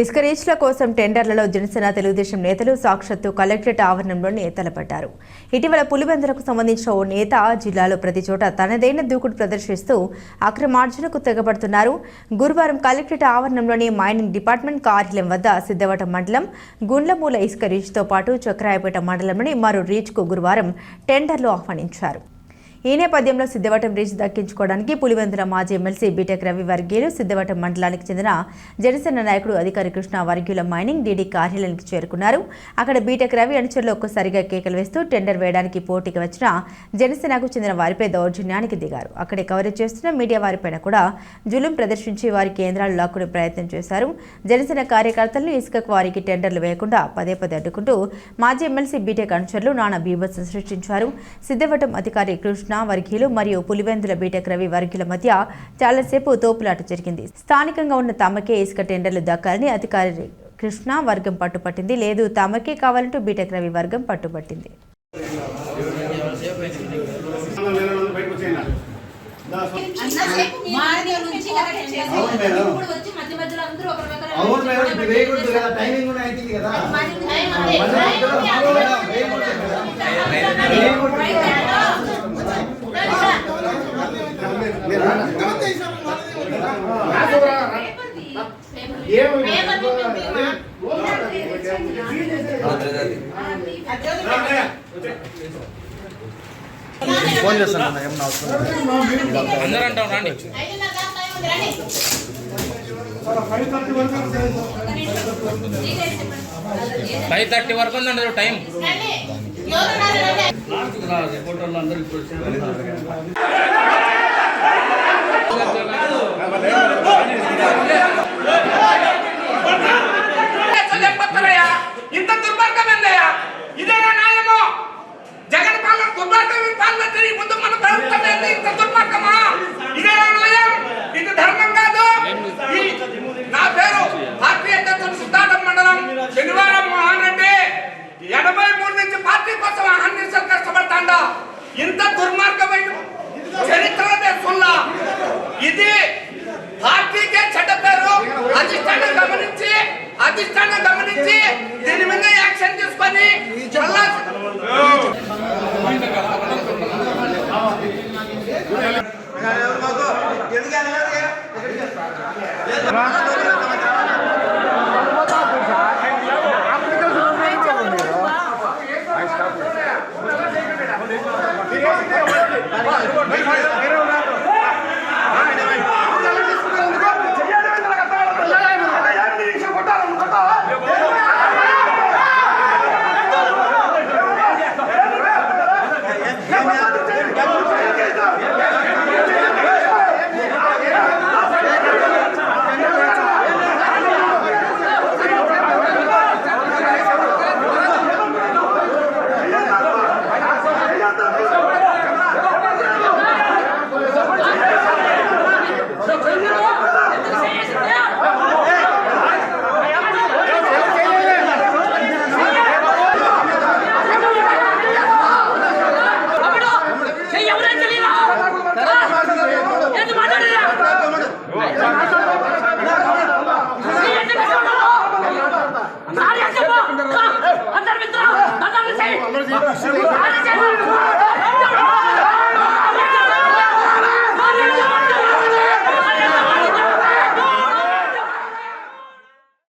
ఇసుక రీచ్ల కోసం టెండర్లలో జనసేన తెలుగుదేశం నేతలు సాక్షాత్తు కలెక్టరేట్ ఆవరణంలోనే తలపడ్డారు. ఇటీవల పులివెందులకు సంబంధించిన ఓ నేత జిల్లాలో ప్రతి చోట తనదైన దూకుడు ప్రదర్శిస్తూ అక్రమార్జనకు తెగబడుతున్నారు. గురువారం కలెక్టరేట్ ఆవరణంలోని మైనింగ్ డిపార్ట్మెంట్ కార్యాలయం వద్ద సిద్ధవటం మండలం గుండ్లమూల ఇసుక రీచ్తో పాటు చక్రాయపేట మండలంలోని మరో రీచ్కు గురువారం టెండర్లు ఆహ్వానించారు. ఈ నేపథ్యంలో సిద్ధవటం రీచ్ దక్కించుకోవడానికి పులివెందుల మాజీ ఎమ్మెల్సీ బీటెక్ రవి వర్గీయులు సిద్ధవటం మండలానికి చెందిన జనసేన నాయకుడు అధికారి కృష్ణ వర్గీయుల మైనింగ్ డీడీ కార్యాలయానికి చేరుకున్నారు. అక్కడ బీటెక్ రవి అనుచరులు ఒక్కసారిగా కేకలు వేస్తూ టెండర్ వేయడానికి పోటీకి వచ్చిన జనసేనకు చెందిన వారిపై దౌర్జన్యానికి దిగారు. అక్కడే కవరేజ్ చేస్తున్న మీడియా వారిపైన కూడా జులుం ప్రదర్శించి వారి కేంద్రాలు లాక్కునే ప్రయత్నం చేశారు. జనసేన కార్యకర్తలను ఇసుకకు వారికి టెండర్లు వేయకుండా పదే పదే అడ్డుకుంటూ మాజీ ఎమ్మెల్సీ బీటెక్ అనుచరులు నానా బీభత్సం సృష్టించారు. సిద్ధవటం అధికారి కృష్ణ వర్గీయులు మరియు పులివెందుల బీటెక్ రవి వర్గీయుల మధ్య చాలాసేపు తోపులాట జరిగింది. స్థానికంగా ఉన్న తమకే ఇసుక టెండర్లు దక్కాలని అధికారి కృష్ణ వర్గం పట్టుపట్టింది. లేదు తమకే కావాలంటూ బీటెక్ రవి వర్గం పట్టుబట్టింది. ఫోన్ చేస్తాను ఏమన్నా అవసరం అందరూ అంటాం రండి 5:30 వరకు ఉందండి టైం. ఇంత దుర్మార్గం ఏందయ్యా? ఇదేనా న్యాయము? జగన్ పాలన దుర్మార్గం పాలన తిరిగి ముందు మన ప్రభుత్వం ఏంది? ఇంత దుర్మార్గమా? ఇదేనా న్యాయం? ఇది ధర్మం కాదు. నా పేరు పార్టీ అధ్యక్షుడు సిద్ధార్థం మండలం శనివారం మోహన్ రెడ్డి 83 నుంచి పార్టీ కోసం అహర్నిశలు కష్టపడతాండా. ఇంత దుర్మార్గమైన చరిత్రనే సుల్లా. ఇది పార్టీకే చెడ్డ పేరు. అధిష్టానం గమనించి దీని మీద యాక్షన్ తీసుకొని